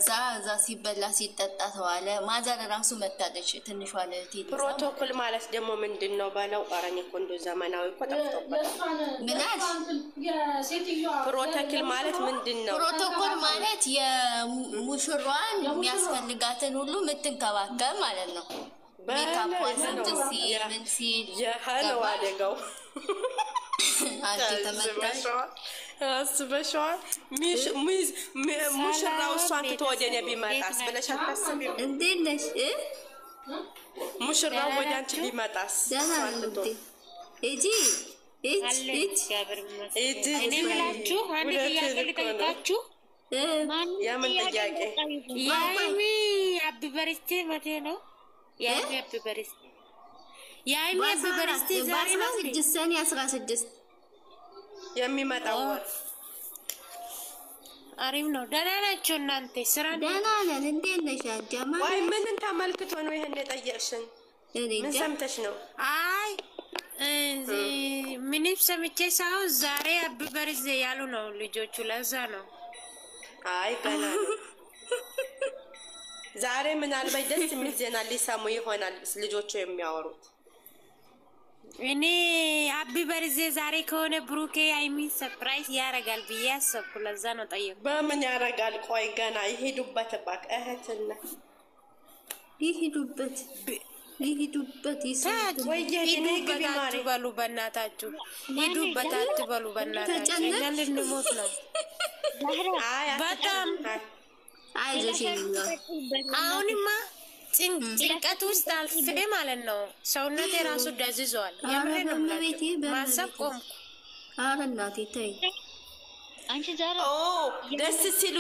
ከዛ ሲበላ ሲጠጣ ተዋለ ማዘር ራሱ መታደች ትንሿ ለቲ ፕሮቶኮል ማለት ደግሞ ምንድነው ባለው አራኝ ኮንዶ ዘመናዊ ቆጣጣበት ምናሽ ፕሮቶኮል ማለት ምንድነው ፕሮቶኮል ማለት የሙሽራዋን የሚያስፈልጋትን ሁሉ ምትንከባከብ ማለት ነው ሜካፕ ሲል ምን ሲል የሃለው አደጋው አንቺ ተመጣጣሽ አስበሽዋል ሙሽራው እሷን ትቶ ወደ እኔ ቢመጣስ ብለሽ አታስቢም? እንዴት ነሽ? ሙሽራው ወደ አንቺ ቢመጣስ እሷን ትቶ እጂ እኔ ብላችሁ አንድ ጥያቄ ልጠይቃችሁ። የምን ጥያቄ? የሀይሚ አቢ በርስቴ መቼ ነው? የሀይሚ አቢ በርስቴ ዛሬ ነው 16 ሰኔ 16 የሚመጣው ወር አሪፍ ነው። ደህና ናችሁ እናንተ? ስራ ደህና ነን። እንዴት ነሽ አዳማ? ወይ ምን ተመልክቶ ነው ይሄን የጠየቅሽን? ምን ሰምተሽ ነው? አይ ምንም ሰምቼ ሳይሆን ዛሬ አቢ በርዝ ያሉ ነው ልጆቹ፣ ለዛ ነው። አይ ገና ነው። ዛሬ ምናልባት ደስ የሚል ዜና ሊሰሙ ይሆናል ልጆቹ የሚያወሩት። እኔ አቢ በርዝ ዛሬ ከሆነ ብሩኬ ሃይሚን ሰርፕራይዝ ያረጋል ብዬ አሰብኩ፣ ለዛ ነው ጠየቁ። በምን ያረጋል? ቆይ ገና ይሄዱበት ባክ እህትና ይሄዱበት ይሰጥ ወይ የኔ ማሪ ባሉ በእናታችሁ ሄዱበት አትበሉ በእናታችሁ፣ እኛ ልንሞት ነው። በጣም አይዞሽ አሁንማ ጭንቀት ውስጥ አልፌ ማለት ነው። ሰውነቴ ራሱ ደዝዟል። የምሬን ነው ማሰብ ቆምኩ። ኧረ እናቴ ተይ አንቺ ዛሬ ደስ ሲሉ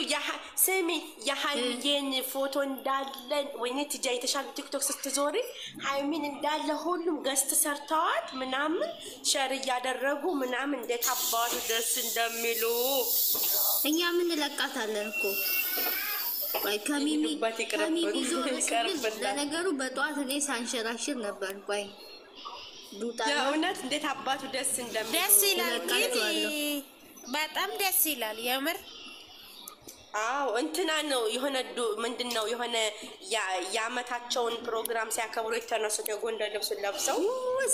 ስሚ የሀይሚን ፎቶ እንዳለ ወይኔ ትጃ የተሻለ ቲክቶክ ስትዞሪ ሃይሚን እንዳለ ሁሉም ገስት ሰርተዋት ምናምን ሸር እያደረጉ ምናምን እንዴት አባቱ ደስ እንደሚሉ እኛ ምን ለቃታለን እኮ ወይ ከሚሚ ለነገሩ በጧት እኔ ሳንሸራሽር ነበር። ቆይ ዱጣ የእውነት እንዴት አባቱ ደስ እንደሚሉ ደስ ይላል ግን በጣም ደስ ይላል የምር። አዎ እንትና ነው የሆነ ምንድነው የሆነ ያመታቸውን ፕሮግራም ሲያከብሩ የተነሱት የጎንደር ልብሱን ለብሰው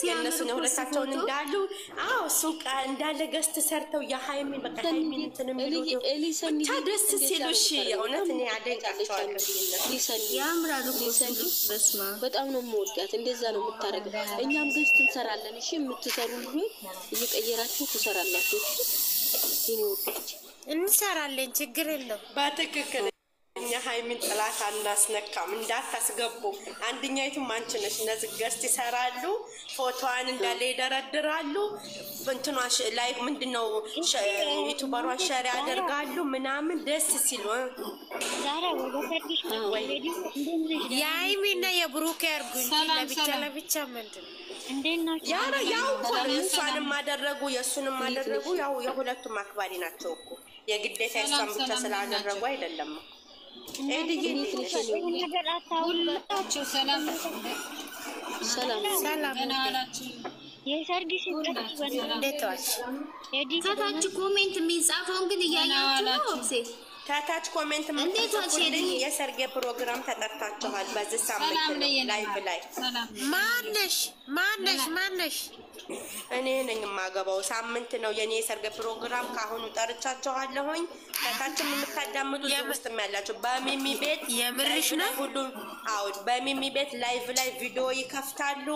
የነሱ ነው ሁለታቸውን እንዳሉ አዎ ሱቅ እንዳለ ገስት ሰርተው የሃይሚ በቃ ሃይሚን እንትን የሚሉት ብቻ ደስ ሲሉሽ የእውነት እኔ አደንቃቸዋለሁ። ያምራሉ ሊሰሉ በስማ በጣም ነው የምወዳት። እንደዛ ነው የምታረገው። እኛም ገስት እንሰራለን። እሺ የምትሰሩ ልጅ እየቀየራችሁ ትሰራላችሁ። ይኖርኩት እንሰራለን ችግር የለው። በትክክል እኛ ሃይሚን ጥላት አናስነካም። እንዳታስገቡ አንደኛይቱም አንቺ ነሽ። እነዚህ ገስት ይሰራሉ፣ ፎቶዋን እንዳለ ይደረድራሉ፣ እንትኗሽ ላይ ምንድነው ዩቲዩበሯን ሸር ያደርጋሉ ምናምን ደስ ሲሉ ዛሬ ወደፈትሽ ነው የሃይሚና የብሩክ ያርጉኝ ለብቻ ምንድነው እንዴና ያው እሷንም አደረጉ የሱንም አደረጉ። ያው የሁለቱም አክባሪ ናቸው እኮ የግዴታ እሷን ብቻ ስላደረጉ አይደለም። ሰላም የሰርግ ከታች ኮሜንት የሚጻፈውን ግን እያያችሁ ነው። ከታች ኮሜንት ምንድነው የሰርግ ፕሮግራም ተጠርታችኋል በዚህ ሳምንት ላይቭ ላይ ማነሽ እኔ ነኝ የማገባው። ሳምንት ነው የኔ የሰርግ ፕሮግራም። ካሁኑ ጠርቻችኋለሁኝ። ከታች የምታዳምጡት ውስጥ ያላችሁ በሚሚ ቤት የምርሽ ነው ሁሉ አዎ በሚሚ ቤት ላይቭ ላይ ቪዲዮ ይከፍታሉ።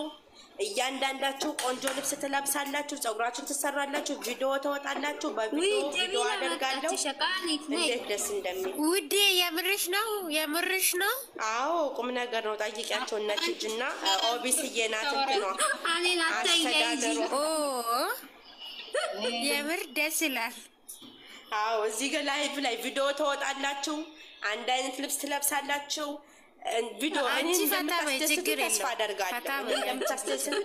እያንዳንዳችሁ ቆንጆ ልብስ ትለብሳላችሁ፣ ጸጉራችሁን ትሰራላችሁ፣ ቪዲዮ ተወጣላችሁ። በቪዲዮ አደርጋለሁ። እንዴት ደስ እንደሚል ውዴ የምርሽ ነው። አዎ ቁም ነገር ነው። ጠይቂያቸው እነትጅና ኦቢስዬ ናት እንትኗ አስተዳደሩ የምር ደስ ይላል። አዎ እዚህ ጋር ላይቭ ላይ ቪዲዮ ተወጣላችሁ፣ አንድ አይነት ልብስ ትለብሳላችሁ። ቪዲዮ አንቺ እንደምታስደስቱ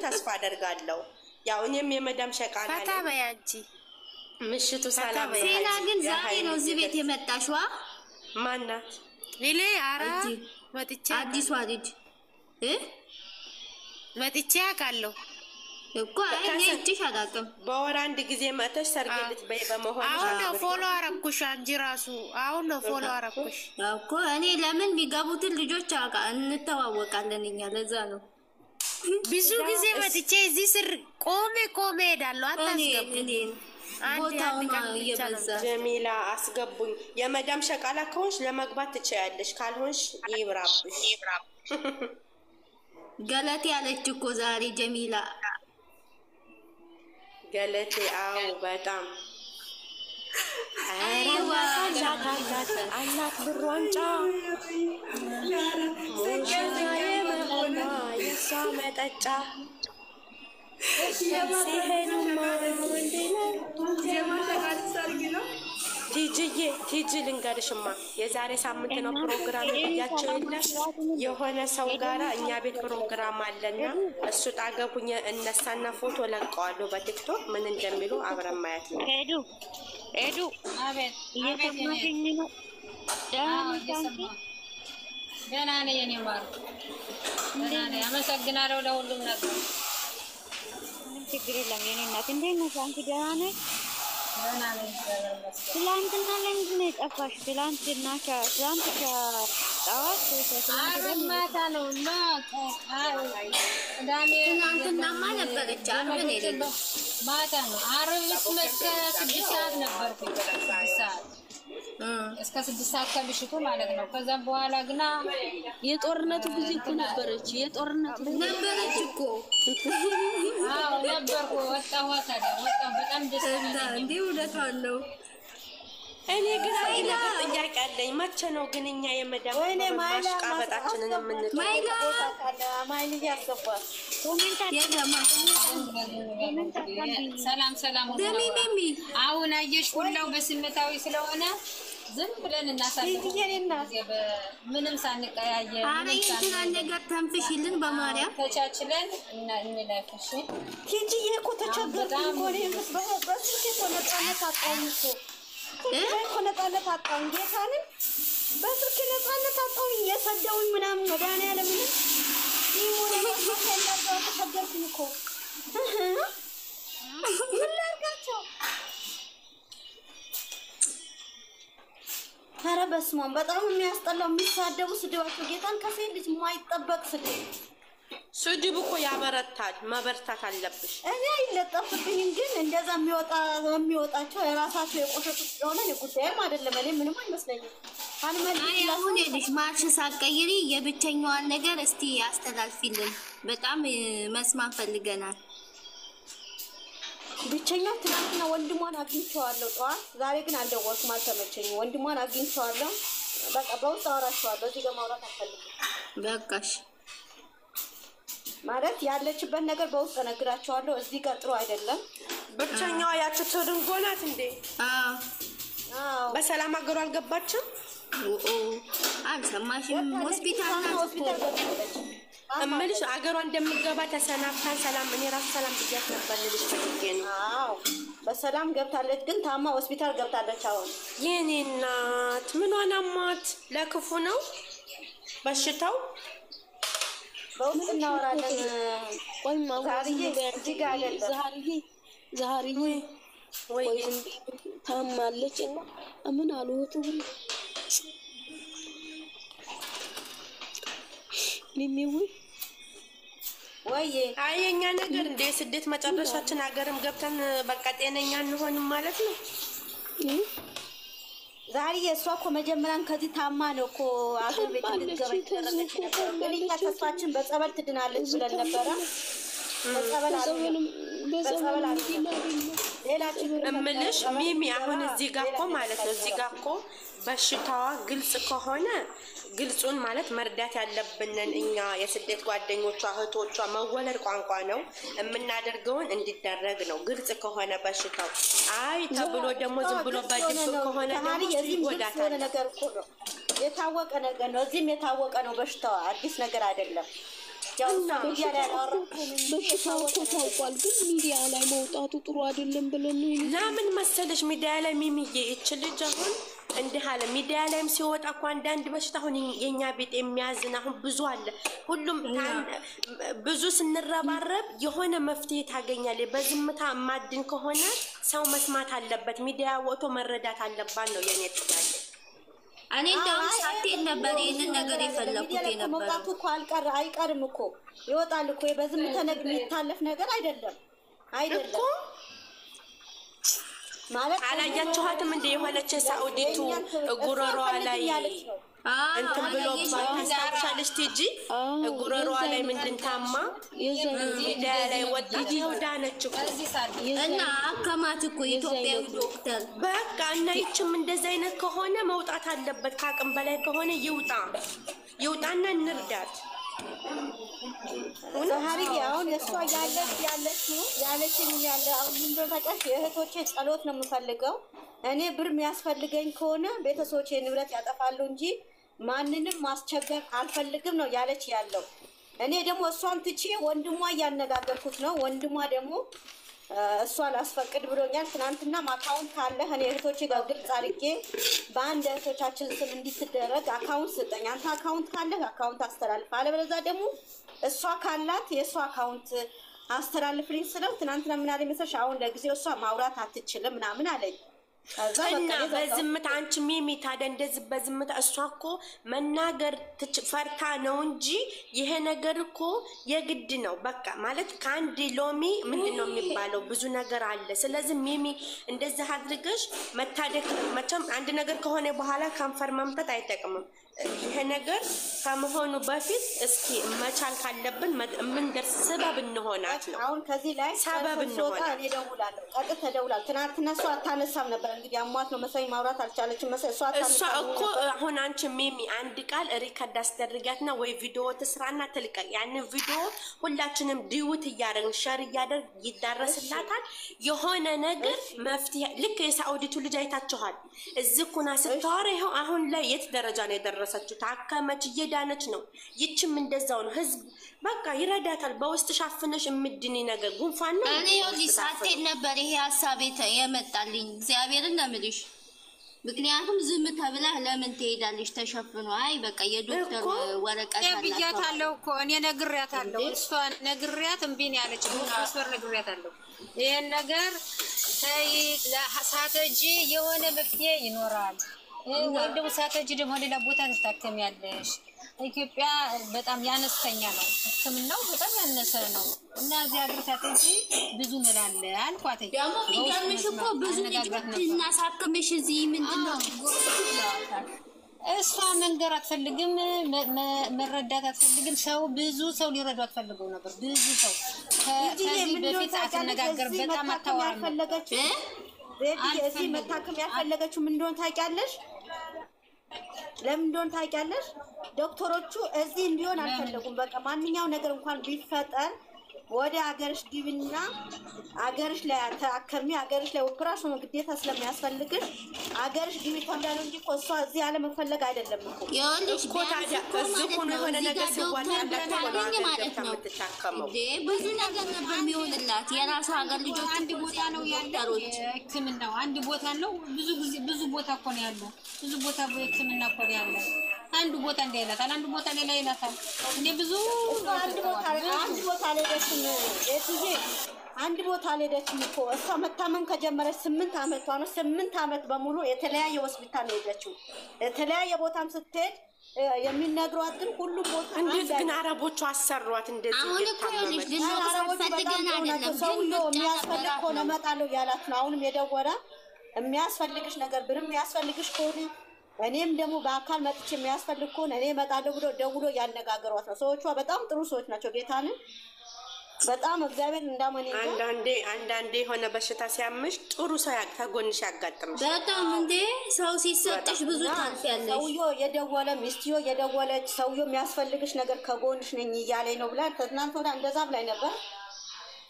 ተስፋ አደርጋለሁ። ያው እኔም የመዳም ሸቃላ ነኝ። ፈታ በይ አንቺ ምሽቱ ሰላም። ሴላ ግን ዛሬ ነው እዚህ ቤት የመጣሽዋ? ማናት? ሌላ አራ መጥቼ አዲሷ ልጅ መጥቼ አውቃለሁ። እኮ እኔ እጅሽ አላውቅም። በወር አንድ ጊዜ መተሽ ሰርግ ልትበይ በመሆን አሁን ነው ፎሎ አረኩሽ አንጂ ራሱ አሁን ነው ፎሎ አረኩሽ እኮ እኔ ለምን የሚገቡትን ልጆች እንተዋወቃለን እኛ ለዛ ነው ብዙ ጊዜ መጥቼ እዚህ ስር ቆሜ ሄዳለሁ። አታስገቡኝ ቦታው እየበዛ ጀሚላ አስገቡኝ። የመዳም ሸቃላ ከሆንሽ ለመግባት ትችያለሽ፣ ካልሆንሽ ይብራብሽ። ገለቴ ያለች እኮ ዛሬ ጀሚላ ገለቴ። አዎ በጣም አይዋ አላት ብር ዋንጫ ሙሽራዬ መሆኗ የሷ መጠጫ ቲጂ ልንገርሽማ የዛሬ ሳምንት ነው ፕሮግራም ብያቸው የለ የሆነ ሰው ጋራ እኛ ቤት ፕሮግራም አለና እሱ ጣገቡኝ እነሳና ፎቶ ለቀዋለሁ በቲክቶክ ምን እንደሚሉ አብረን ማየት ነው። ሄዱ አቤት እየሰማሽኝ ነው? ደህና ነኝ የኔ ማር ደህና ነኝ። አመሰግናለሁ ለሁሉም ነገር። ችግር የለም የኔ እናት። እንዴት ነሽ አንቺ? ደህና ነሽ? ደህና ነኝ። ትላንትና ለምንድን ነው የጠፋሽ? ትላንትና ጠዋት ማታ ነው ትናንትናማ ነበረች አሁን የለም ማታ ነው። ዓርብ እስከ 6 ሰዓት ነበርኩ። 6 ሰዓት እስከ 6 ሰዓት ከምሽቱ ማለት ነው። ከዛም በኋላ ግና የጦርነቱ ጊዜ እኮ ነበረች። የጦርነቱ ነበረች እኮ አዎ ነበርኩ። ወጣሁ ታዲያ ወጣሁ። በጣም ደስ ይላል። እንዴ እውነቷን ነው። እኔ ግን አይነት ጥያቄ አለኝ። መቼ ነው ግን እኛ የመዳም ማሽቃበጣችንን የምንጠው? ማይል ያስገባል። ሰላም ደሚሚ አሁን አየሽ ሁላው በስሜታዊ ስለሆነ ዝም ብለን እናሳልፋለን። ምንም ሳንቀያየር አረይን ነገር ተንፍሽልን በማርያም ተቻችለን እና እንላፍሽ ቲጂ እኮ ተቸገርኩኝ እኮ እኔ በስልክ እኮ ነፃነት አጣሁኝ እኮ ነፃነት አጣሁኝ። ጌታንም በስልክ ነፃነት አጣሁኝ። የሰደውኝ ምናምን መድኃኒዓለም ይሞላ ነው ተቸገርኩኝ እኮ ምን ላድርጋቸው? ኧረ በስመ አብ በጣም የሚያስጠላው የሚሳደቡ ስድባቸው ጌታን ከሴት ልጅ የማይጠበቅ ስድብ እኮ ያበረታል። መበርታት አለብሽ። እኔ አይለጠፍብኝም፣ ግን እንደዛ የሚወጣቸው የራሳቸው የቆሸቱ ስለሆነ ጉዳይም አይደለም። እኔ ምንም አይመስለኝም። አሁን ልጅ ማርሽ ሳትቀይሪ የብቸኛዋን ነገር እስቲ አስተላልፊልን። በጣም መስማት ፈልገናል። ብቸኛው ትናንትና ወንድሟን አግኝቼዋለሁ ጠዋት። ዛሬ ግን አልደወልኩም፣ አልተመቸኝም። ወንድሟን አግኝቼዋለሁ። በቃ በውስጥ አወራቸዋለሁ። እዚህ ጋር ማውራት አልፈልግም። በቃሽ ማለት ያለችበት ነገር በውስጥ እነግራቸዋለሁ። እዚህ ጋር ጥሩ አይደለም። ብቸኛዋ ያቺ ትርንጎ ናት እንዴ? አዎ በሰላም ሀገሩ አልገባችም? አልሰማሽም? ሆስፒታል ገብታለች። እምልሽ አገሯ እንደምትገባ ተሰናብታን ሰላም እኔ ራሱ ሰላም ብያት ነበር ልልሽ ፈልጌ ነው። አዎ በሰላም ገብታለች፣ ግን ታማ ሆስፒታል ገብታለች። አሁን የኔ እናት ምኗን አሟት? ለክፉ ነው በሽታው? በውስጥ እናወራለን። ቆይማ እዚህ ጋር አይደለም ዛሬ ወይ ታማለች እና ምን አልወጡ ሚሚው ወይ አየኛ ነገር እንደ ስደት መጨረሻችን ሀገርም ገብተን በቃ ጤነኛ እንሆንም ማለት ነው። ዛሬ የእሷ እኮ መጀመሪያን ከዚህ ታማ ነው እኮ አገር ቤት ልትገባ የተደረገች ነበር። ግን እኛ ተስፋችን በጸበል ትድናለች ብለን ነበረ። በጸበል ሌላ ችግር እምልሽ ሚሚ አሁን እዚህ ጋር እኮ ማለት ነው እዚህ ጋር እኮ በሽታዋ ግልጽ ከሆነ ግልጹን ማለት መርዳት ያለብንን እኛ የስደት ጓደኞቿ እህቶቿ መወለድ ቋንቋ ነው የምናደርገውን እንዲደረግ ነው። ግልጽ ከሆነ በሽታው አይ ተብሎ ደግሞ ዝም ብሎ በድብቅ ከሆነ ደግሞ ነገር እኮ ነው የታወቀ ነገር ነው። እዚህም የታወቀ ነው በሽታው አዲስ ነገር አይደለም። በሽታው እኮ ታውቋል፣ ግን ሚዲያ ላይ መውጣቱ ጥሩ አይደለም ብለን ነው። ለምን መሰለሽ ሚዲያ ላይ ሚሚዬ እች ልጅ አሁን እንዲህ አለ ሚዲያ ላይም ሲወጣ እኮ አንዳንድ በሽታ አሁን የኛ ቤት የሚያዝን አሁን ብዙ አለ። ሁሉም ብዙ ስንረባረብ የሆነ መፍትሄ ታገኛለህ። በዝምታ ማድን ከሆነ ሰው መስማት አለበት። ሚዲያ ወጥቶ መረዳት አለባት ነው የኔ ጥያቄ። እኔ እንደውም ሳትሄድ ነበር ይሄንን ነገር የፈለኩት የነበረው። መውጣቱ እኮ አይቀርም እኮ ይወጣል እኮ በዝምታ ነገር የሚታለፍ ነገር አይደለም እኮ ማለት አላያችኋትም እንደ የሆነች ሳኡዲቱ ጉሮሮዋ ላይ እንትን ብሎ ባታስታውሻለች ትጂ ጉሮሮዋ ላይ ምንድን ታማ ላይ ወጣች ዳነች እኮ እና አከማት እኮ ኢትዮጵያዊ ዶክተር በቃ እና ይችም እንደዚህ አይነት ከሆነ መውጣት አለበት። ከአቅም በላይ ከሆነ ይውጣና እንርዳት። ዛሬ አሁን እሷ ያለችኝ አሁን ምንድነው ታውቂያለሽ? የእህቶቼ ጸሎት ነው የምፈልገው። እኔ ብር የሚያስፈልገኝ ከሆነ ቤተሰቦቼ ንብረት ያጠፋሉ እንጂ ማንንም ማስቸገር አልፈልግም ነው ያለች ያለው። እኔ ደግሞ እሷን ትቼ ወንድሟ እያነጋገርኩት ነው። ወንድሟ ደግሞ እሷ ላስፈቅድ ብሎኛል። ትናንትና አካውንት ካለ እኔ እህቶቼ ጋር ግልጽ አድርጌ በአንድ እህቶቻችን ስም እንዲትደረግ አካውንት ስጠኝ። አንተ አካውንት ካለ አካውንት አስተላልፍ፣ አለበለዚያ ደግሞ እሷ ካላት የእሷ አካውንት አስተላልፍልኝ ስለው ትናንትና ምን አለኝ መሰለሽ? አሁን ለጊዜው እሷ ማውራት አትችልም ምናምን አለኝ። እና በዝምታ አንቺ ሚሚ ታዲያ እንደዚህ በዝምታ እሷ እኮ መናገር ፈርታ ነው እንጂ ይሄ ነገር እኮ የግድ ነው። በቃ ማለት ከአንድ ሎሚ ምንድን ነው የሚባለው? ብዙ ነገር አለ። ስለዚህ ሚሚ እንደዚህ አድርገሽ መታደግ መቼም አንድ ነገር ከሆነ በኋላ ከንፈር መምጠጥ አይጠቅምም። ይሄ ነገር ከመሆኑ በፊት እስኪ መቻል ካለብን የምንደርስ ሰበብ እንሆናት ነው። አሁን ከዚህ ላይ ሰበብ እንሆናት። እኔ ደውላለሁ፣ ቀጥታ ደውላለሁ። ትናንትና እሷ አታነሳም ነበር እንግዲህ አሟት ነው መሰለኝ ማውራት አልቻለችም መሰለኝ። እሷ እኮ አሁን አንቺ ሚሚ አንድ ቃል ሪከርድ አስደርጋትና ወይ ቪዲዮ ትስራና ትልቀቅ። ያንን ቪዲዮ ሁላችንም ዲዩት እያደረግን ሸር እያደረግ ይዳረስላታል። የሆነ ነገር መፍትሄ ልክ የሳኡዲቱ ልጅ አይታችኋል። እዚህ ኩና ስታወራ ይኸው አሁን ላይ የት ደረጃ ነው የደረሰችው? ታከመች፣ እየዳነች ነው። ይችም እንደዛው ነው። ህዝብ በቃ ይረዳታል። በውስጥ ሻፍነሽ የምድኒ ነገር ጉንፋን ነው። እኔ ወዲ ሳትሄድ ነበር ይሄ ሀሳብ የመጣልኝ እግዚአብሔርን ነው የምልሽ። ምክንያቱም ዝም ተብለህ ለምን ትሄዳለሽ ተሸፍኖ? አይ በቃ የዶክተር ወረቀት አለ ብያታለሁ እኮ እኔ ነግሬያታለሁ። እሷ ነግሬያት እምቢ ነው ያለችው። መስፈር ነግሬያታለሁ። ይሄን ነገር ሳትሄጂ የሆነ መፍትሄ ይኖራል ወይም ደግሞ ሳትሄጂ ደግሞ ሌላ ቦታ ትታከሚያለሽ። ኢትዮጵያ በጣም ያነስተኛ ነው፣ ሕክምናው በጣም ያነሰ ነው እና እዚህ ሀገር ሳትሄጂ ብዙ መላለ አልኳት። ደግሞ የሚገርምሽ እኮ ብዙ ልጆች እናሳክምሽ እዚህ ምንድን ነው እሷ መንገር አትፈልግም፣ መረዳት አትፈልግም። ሰው ብዙ ሰው ሊረዱ አትፈልገው ነበር። ብዙ ሰው ከዚህ በፊት አትነጋገር በጣም አታወራም። እዚህ መታከም ያልፈለገችው ምን እንደሆነ ታውቂያለሽ? ለምን እንደሆነ ታውቂያለሽ? ዶክተሮቹ እዚህ እንዲሆን አልፈለጉም። በቃ ማንኛው ነገር እንኳን ቢፈጠር ወደ አገርሽ ግቢና አገርሽ ላይ ታከሚ፣ አገርሽ ላይ ኦፕራሽን ግዴታ ስለሚያስፈልግሽ አገርሽ ግቢ ተንዳለው እንጂ እሷ እዚህ ያለ መፈለግ አይደለም እኮ። ያንቺ ታዲያ እዚህ ሆኖ የሆነ ነገር ሲዋጣ ማለት ነው። ብዙ ነገር ነበር የሚሆንላት። የራሱ ሀገር ልጆች አንድ ቦታ ነው ያለው ሕክምናው አንድ ቦታ ነው። ብዙ ቦታ እኮ ነው ያለው። ብዙ ቦታ ሕክምና እኮ ነው ያለው። አንድ ቦታ እንዳይላታል፣ አንድ ቦታ ሌላ ይላታል። እንዴ ብዙ አንድ ቦታ አልሄደችም አንድ ቦታ አልሄደችም እኮ እሷ መታመም ከጀመረች 8 ዓመቷ ነው። 8 ዓመት በሙሉ የተለያየ ሆስፒታል ነው የሄደችው። የተለያየ ቦታም ስትሄድ የሚነግሯት ግን ሁሉም ቦታ እንዴት ግን አረቦቹ አሰሯት እንደዚህ አሁን እኮ ልጅ አረቦቹ በጣም ናቸው። ሰውዬው የሚያስፈልግ ከሆነ እመጣለሁ ያላት ነው። አሁንም የደወለ የሚያስፈልግሽ ነገር ብርም የሚያስፈልግሽ ከሆነ እኔም ደግሞ በአካል መጥቼ የሚያስፈልግ ከሆነ እኔ እመጣለሁ ብሎ ደውሎ ያነጋገሯት ነው። ሰዎቿ በጣም ጥሩ ሰዎች ናቸው። ጌታንን በጣም እግዚአብሔር እንዳመኔ አንዳንዴ የሆነ በሽታ ሲያምሽ ጥሩ ሰው ከጎንሽ ያጋጥምሽ። በጣም እንዴ ሰው ሲሰጥሽ ብዙ ታልፊያለሽ። ሰውዬው የደወለ ሚስትዮ የደወለች ሰውዬው የሚያስፈልግሽ ነገር ከጎንሽ ነኝ እያለኝ ነው ብላ ከትናንት ወዲያ እንደዛ ብላኝ ነበር።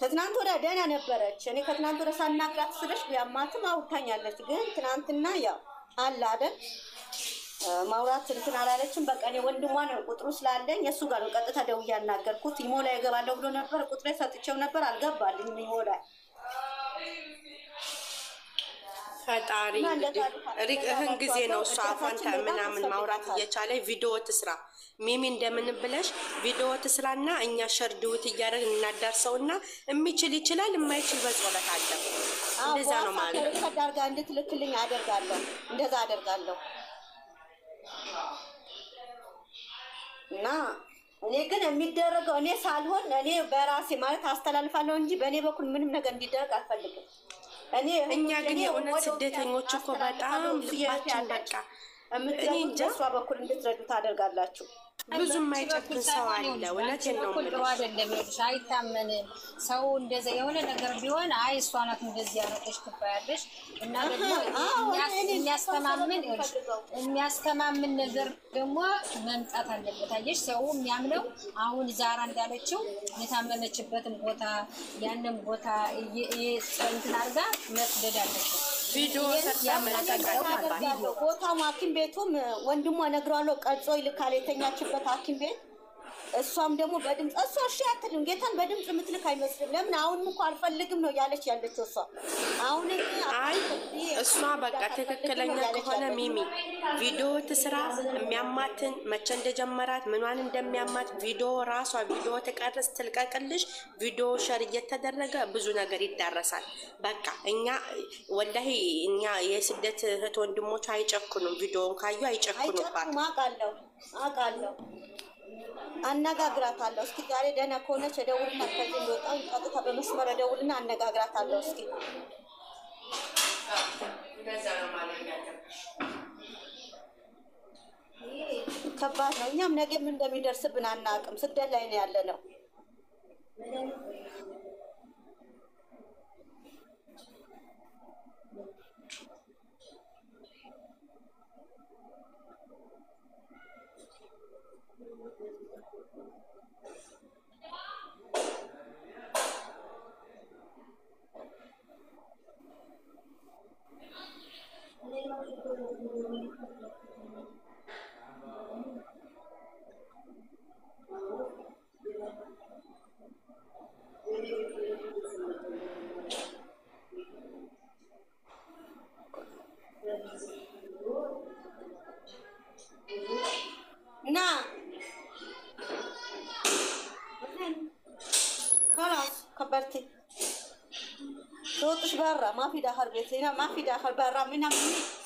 ከትናንት ወዲያ ደህና ነበረች። እኔ ከትናንት ወዲያ ሳናግራት ስለሽ ቢያማትም አውርታኛለች። ግን ትናንትና ያው አለ አይደል ማውራት እንትን አላለችም። በቃ እኔ ወንድሟን ቁጥሩ ስላለኝ የሱ ጋር ነው ቀጥታ ደውዬ ያናገርኩት። ኢሞ ላይ እገባለሁ ብሎ ነበር። ቁጥሬ ሰጥቼው ነበር፣ አልገባልኝም ኢሞ ላይ። ፈጣሪ እህን ጊዜ ነው እሷ አፏንታ ምናምን ማውራት እየቻለ ቪዲዮ ትስራ ሚሚ እንደምን ብለሽ ቪዲዮ ትስራና እኛ ሸርድውት እያደረግን እናዳርሰውና የሚችል ይችላል የማይችል በጸሎት አለ እንደዛ ነው ማለት ነው። ከዳርጋ እንድትልክልኝ አደርጋለሁ እንደዛ አደርጋለሁ እና እኔ ግን የሚደረገው እኔ ሳልሆን እኔ በራሴ ማለት አስተላልፋለሁ እንጂ በእኔ በኩል ምንም ነገር እንዲደረግ አልፈልግም። እኛ ግን የእውነት ስደተኞች እኮ በጣም ልባችን በቃ እኔ እንጃ እሷ በኩል እንድትረዱ ታደርጋላችሁ። ብዙ የማይጨክን ሰው አለ። እውነቴን ነው የምልሽ። አይደለም አይታመንም ሰው እንደዛ የሆነ ነገር ቢሆን አይ እሷ ናት እንደዚህ ያረቀሽ ትባያለሽ እና ደግሞ የሚያስተማምን ነገር ደግሞ መምጣት አለበት። አየሽ ሰው የሚያምነው አሁን ዛራ እንዳለችው የታመመችበትን ቦታ ያንን ቦታ እንትን አድርጋ መስደድ አለበት። ቪዲዮ ያመለከታል ቦታው ሐኪም ቤቱም ወንድሟ ነግሯለሁ ቀርጾ ይልካል የተኛችበት ሐኪም ቤት እሷም ደግሞ በድምጽ እሷ እሺ አትልም ጌታን በድምጽ የምትልክ አይመስልም። ለምን አሁን እንኳን አልፈልግም ነው ያለች ያለችው እሷ አሁን አይ እሷ በቃ ትክክለኛ ከሆነ ሚሚ ቪዲዮ ትስራ የሚያማትን መቼ እንደጀመራት ምኗን እንደሚያማት ቪዲዮ ራሷ ቪዲዮ ተቀርጽ ትልቀቅልሽ ቪዲዮ ሸር እየተደረገ ብዙ ነገር ይዳረሳል። በቃ እኛ ወላሂ እኛ የስደት እህት ወንድሞች አይጨክኑም ቪዲዮን ካዩ አይጨክኑባት አቃለሁ አነጋግራታለሁ። እስኪ ዛሬ ደህና ከሆነች ደውልና ከዚህ እንደወጣው ቀጥታ በመስመር ደውልና አነጋግራታለሁ። እስኪ ከባድ ነው። እኛም ነገ ምን እንደሚደርስብን አናውቅም። ስደት ላይ ነው ያለነው። نا خلاص كبرتي صوتش برا ما في داخل بيت هنا ما في داخل برا منها مني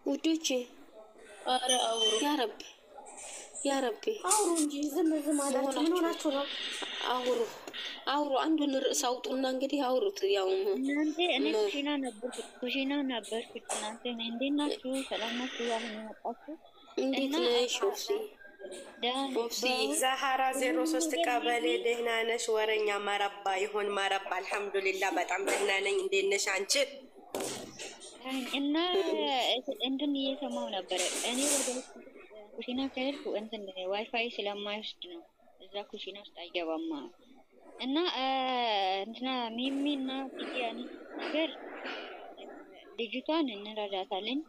ውዶቼ ኧረ አውሩ ያ ረቢ አውሩ እንጂ ዝም አላችሁ። ምን ሆናችሁ ነው? አውሩ አንዱን ርዕስ አውጡና እንግዲህ አውሩት። ያው እናንተ እኔ ኩሽና ነበርኩ። እናንተ እንዴት ናችሁ? ሰላም ናችሁ? አሁን መጣችሁ? እንዴት ነሽ? ኦፍሲ ዛሃራ 03 ቀበሌ ደህና ነሽ? ወረኛ ማረባ ይሆን ማረባ አልሐምዱሊላህ በጣም ደህና ነኝ። እንዴት ነሽ አንቺ? እና እንትን እየሰማው ነበር። እኔ ወደ ኩሽና ከሄድኩ እንትን ዋይፋይ ስለማይወስድ ነው እዛ ኩሽና ውስጥ አይገባም። እና እንትና ሚሚና ቲያኒ ነገር ልጅቷን እንረዳታለን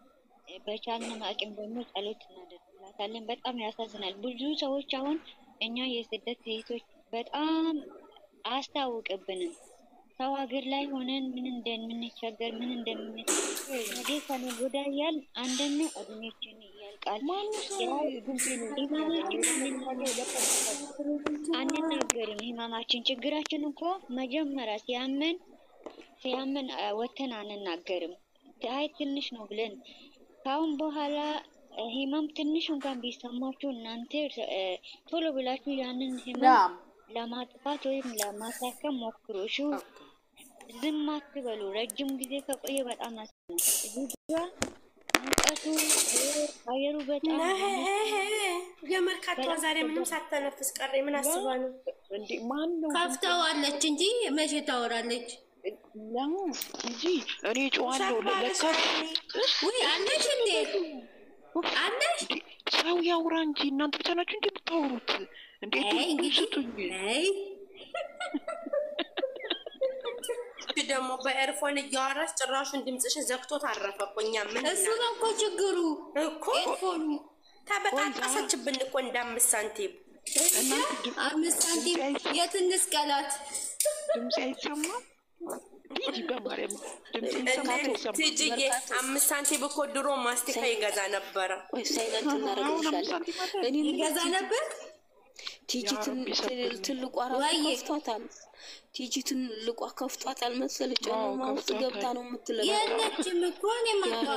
በቻልን አቅም ደግሞ ጸሎት እናደርግላታለን። በጣም ያሳዝናል። ብዙ ሰዎች አሁን እኛ የስደት ሴቶች በጣም አስታውቅብንም ሰው ሀገር ላይ ሆነን ምን እንደምንቸገር ምን እንደምንቸገር ነገ ከነገ ወዲያ እያልን አንደኛ እድሜያችን ያልቃል። አንናገርም ህመማችን ችግራችን እኮ መጀመሪያ ሲያመን ወተን አንናገርም። አይ ትንሽ ነው ብለን ካሁን በኋላ ህመም ትንሽ እንኳን ቢሰማችሁ እናንተ ቶሎ ብላችሁ ያንን ህመም ለማጥፋት ወይም ለማሳከም ሞክሩ። እሺ ዝም አትበሉ። ረጅም ጊዜ ከቆየ በጣም አስቸጋሪ ሙቀቱ አየሩ በጣም የመርካቶ ዛሬ ምንም ሳትተነፍስ ቀረ። ምን አስባ ነው እንዴ? ማን ነው ከፍተዋለች እንጂ መቼ ታወራለች? ነው እንጂ እኔ ጨዋለሁ ለካ ወይ አለሽ እንዴ? አለሽ ሰው ያውራ እንጂ እናንተ ብቻ ናችሁ እንዴ የምታወሩት? እንዴት እንግዲህ ደግሞ በኤርፎን እያወራሽ ጭራሹን ድምጽሽን ዘግቶት አረፈ እኮ። እኛ ምን እሱ ነው እኮ ችግሩ እኮ ኤርፎኑ ተበጣጣሰችብን እኮ እንደ 5 ሳንቲም 5 ሳንቲም የትንሽ ቀላት ድምጽ አይሰማም። ቲጂ በማርያም ድምጽ ይሰማል። ቲጂዬ 5 ሳንቲም እኮ ድሮ ማስቲካ ይገዛ ነበር። ወይ ሳይለንት እናደርግልሻለን። እኔም ይገዛ ነበር። ቲጂ ትልቋ ራሱ ከፍቷታል። ቲጂ ትልቋ ከፍቷታል መሰል ጨለማ ውስጥ ገብታ ነው የምትለው። የለችም እኮ እኔ ማውቃ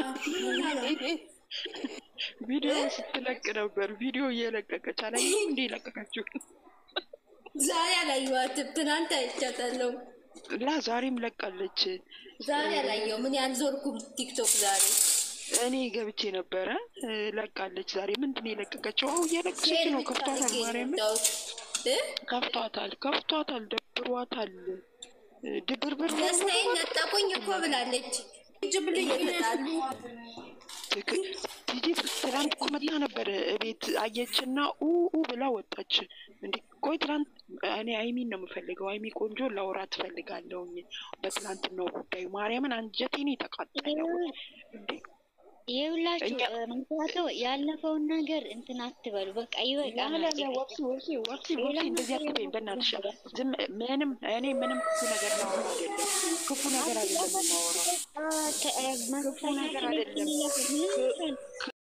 ቪዲዮ ስትለቅ ነበር። ቪዲዮ እየለቀቀች አላየም እንዴ? ለቀቀችው። ዛሬ አላየኋትም፣ ትናንት አይቻታለሁ። ዛሬም ለቃለች። ዛሬ አላየሁም። ምን ያልዞርኩም ቲክቶክ ዛሬ እኔ ገብቼ ነበረ። ለቃለች ዛሬ። ምንድን ነው የለቀቀችው? አው እየለቀቀች ነው። ከፍቷታል። ማርያም ከፍቷታል። ደብሯታል። ድብርብር ደስታዬን ነጠቁኝ እኮ ብላለች። ጅብልኝ ይመጣሉ። ቲጂ ትናንት እኮ መጣ ነበር ቤት አየችና ብላ ወጣች። እንዴ ቆይ ትናንት እኔ አይሚን ነው የምፈልገው። አይሚ ቆንጆ ላውራ ትፈልጋለሁኝ በትናንትናው ጉዳይ። ማርያምን አንጀቴን የተቃጠለው እንዴ። ይኸውላችሁ መንኳተው ያለፈውን ነገር እንትን አትበሉ። በቃ ይበቃል። ወቅቲ እንደዚህ አትበይኝ በእናትሽ። ዝም ምንም እኔ ምንም ክፉ ነገር ነው አይደለም። ክፉ ነገር አይደለም ነው። ክፉ ነገር አይደለም።